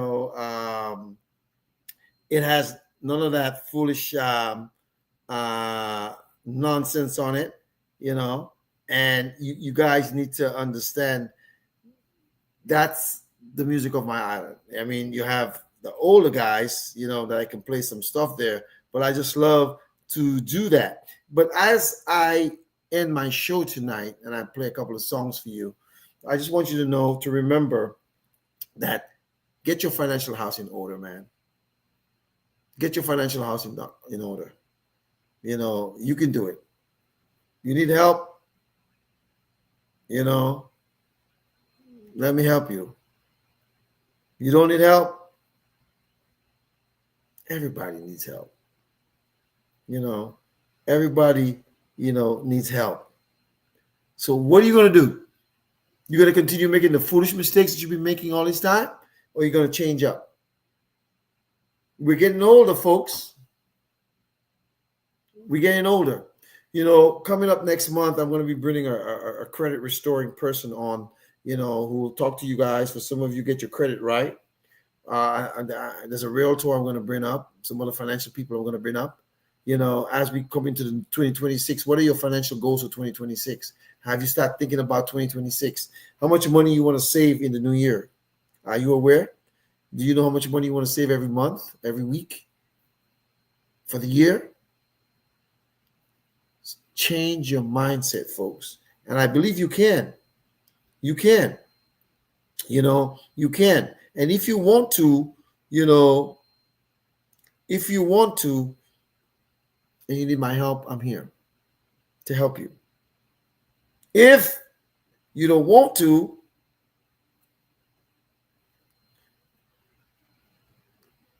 has none of that foolish nonsense on it, and you guys need to understand that's the music of my island. I mean, you have the older guys, that I can play some stuff there. But I just love to do that. But as I end my show tonight and I play a couple of songs for you, I just want you to know, to remember that get your financial house in order, man. Get your financial house in order. You can do it. You need help, let me help you. You don't need help? Everybody needs help. Everybody, needs help. So what are you going to do? You're going to continue making the foolish mistakes that you've been making all this time? Or are you going to change up? We're getting older, folks. We're getting older. Coming up next month, I'm going to be bringing a credit restoring person on, who will talk to you guys. For some of you, get your credit right. There's a realtor I'm going to bring up. Some other financial people I'm going to bring up. As we come into the 2026, what are your financial goals for 2026? Have you started thinking about 2026? How much money you want to save in the new year? Are you aware? Do you know how much money you want to save every month, every week, for the year? Change your mindset, folks. And I believe you can. You can. You can. And if you want to, and you need my help, I'm here to help you. If you don't want to,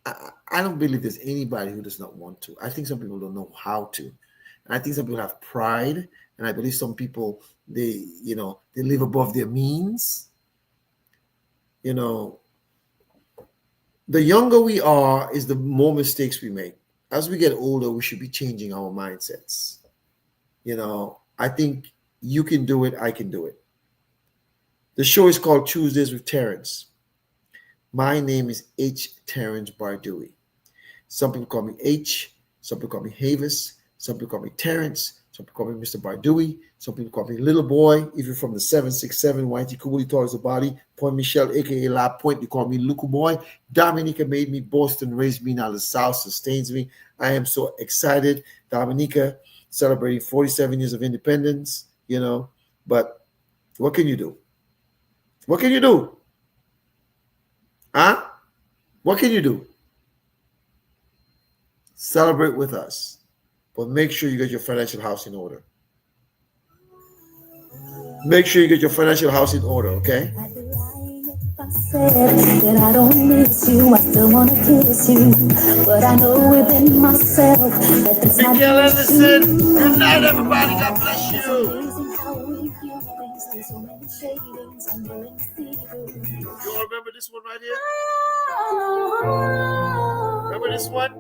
I don't believe there's anybody who does not want to. I think some people don't know how to. And I think some people have pride. And I believe some people, they live above their means. The younger we are is the more mistakes we make. As we get older, we should be changing our mindsets. I think you can do it. I can do it. The show is called Tuesdays with Terrence. My name is H. Terrence Bardui. Some people call me H. Some people call me Havis. Some people call me Terrence. Some people call me Mr. Bardui. Some people call me Little Boy. If you're from the 767, Whitey Kubuli Toys the Body. Point Michelle, a.k.a. La Point. You call me Luku Boy. Dominica made me. Boston raised me. Now the South sustains me. I am so excited. Dominica celebrating 47 years of independence, But what can you do? What can you do? Huh? What can you do? Celebrate with us. But make sure you get your financial house in order. Make sure you get your financial house in order, okay? I said that I don't miss you, I still wanna kiss you, but I know within myself that that's not Miguel Anderson, good night, everybody. God bless you. You all remember this one right here? Remember this one?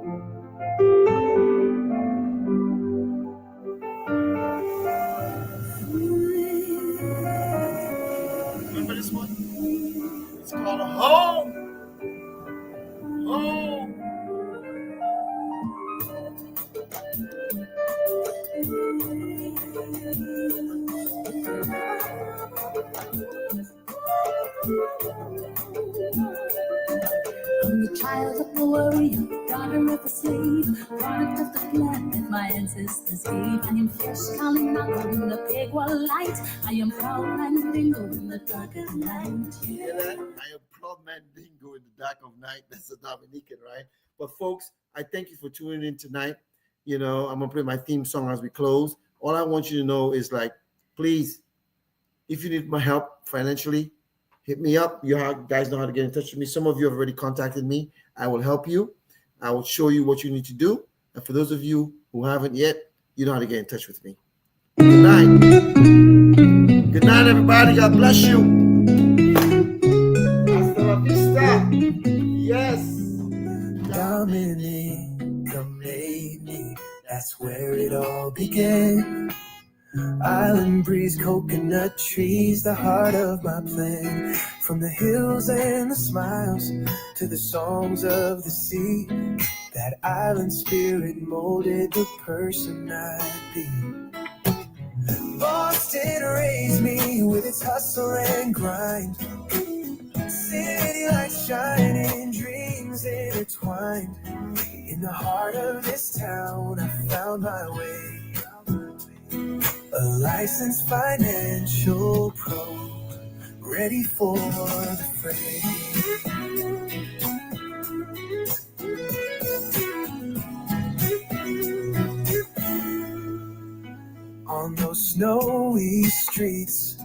Remember this one? It's called Home. Home. I'm the child of the warrior, daughter of a slave, product of the planet my ancestors gave. I am flesh calling out in the big white light. I am proud mandingo in the dark of night. You hear that? I am proud mandingo in the dark of night. That's a Dominican, right? But folks, I thank you for tuning in tonight. I'm gonna play my theme song as we close. All I want you to know is, please, if you need my help financially, hit me up. You guys know how to get in touch with me. Some of you have already contacted me. I will help you. I will show you what you need to do. And for those of you who haven't yet, you know how to get in touch with me. Good night. Good night, everybody. God bless you. Hasta la vista. Yes. Dominica made me. That's where it all began. Island breeze, coconut trees, the heart of my plan. From the hills and the smiles to the songs of the sea, that island spirit molded the person I'd be. Boston raised me with its hustle and grind. City lights shining, dreams intertwined. In the heart of this town, I found my way. A licensed financial pro, ready for the fray. On those snowy streets,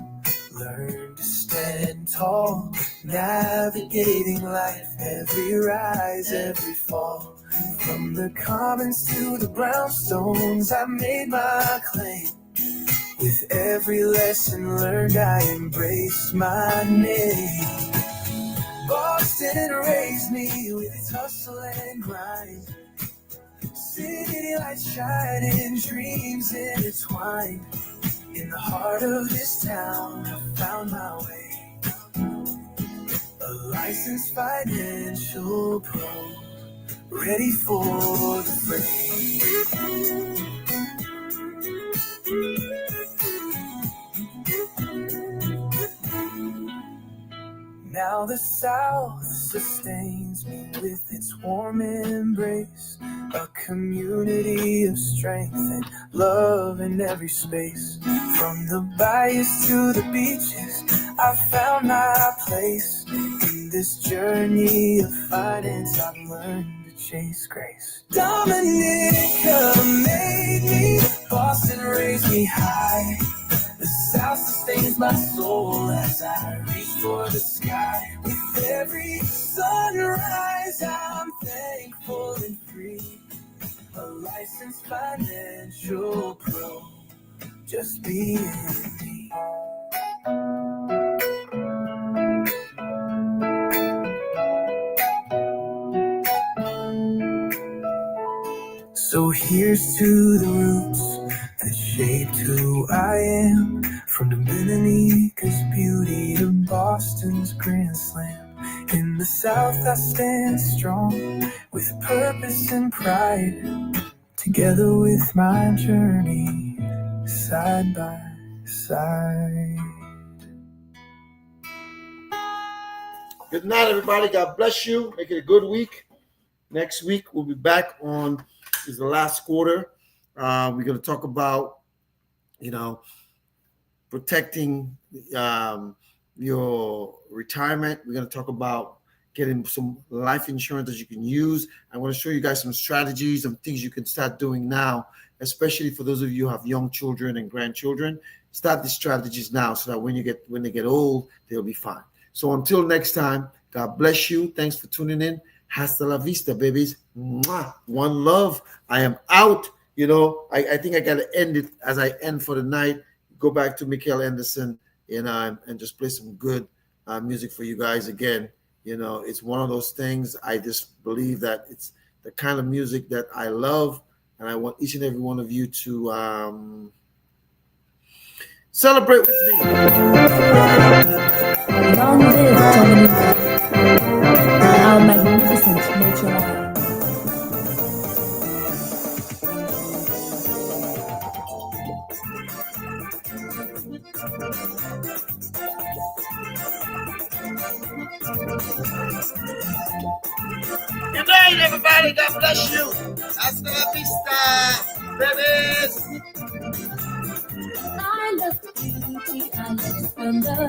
learn to stand tall, navigating life, every rise, every fall. From the commons to the brownstones, I made my claim. With every lesson learned, I embrace my name. Boston raised me with its hustle and grind. City lights shining, dreams intertwined. In the heart of this town, I found my way. A licensed financial pro, ready for the fray. Now the South sustains me with its warm embrace, a community of strength and love in every space. From the bayous to the beaches, I found my place. In this journey of finance, I've learned to chase grace. Dominica made me, Boston raised me high. The South sustains my soul as I reach for the sky. With every sunrise, I'm thankful and free. A licensed financial pro, just being me. So here's to the roots that shaped who I am. From Dominica's beauty to Boston's Grand Slam. In the South I stand strong, with purpose and pride. Together with my journey, side by side. Good night, everybody. God bless you. Make it a good week. Next week, we'll be back on, is the last quarter. We're going to talk about, protecting your retirement. We're going to talk about getting some life insurance that you can use. I want to show you guys some strategies and things you can start doing now, especially for those of you who have young children and grandchildren. Start these strategies now so that when they get old, they'll be fine. So until next time, God bless you. Thanks for tuning in. Hasta la vista, babies. Mwah. One love. I am out. I think I got to end it as I end for the night. Go back to Mikael Anderson and just play some good music for you guys again. It's one of those things. I just believe that it's the kind of music that I love, and I want each and every one of you to celebrate with me. Long live Dominica, our magnificent nature line. Good night, everybody. God bless you. Hasta la vista, babies. I love beauty, I love splendor.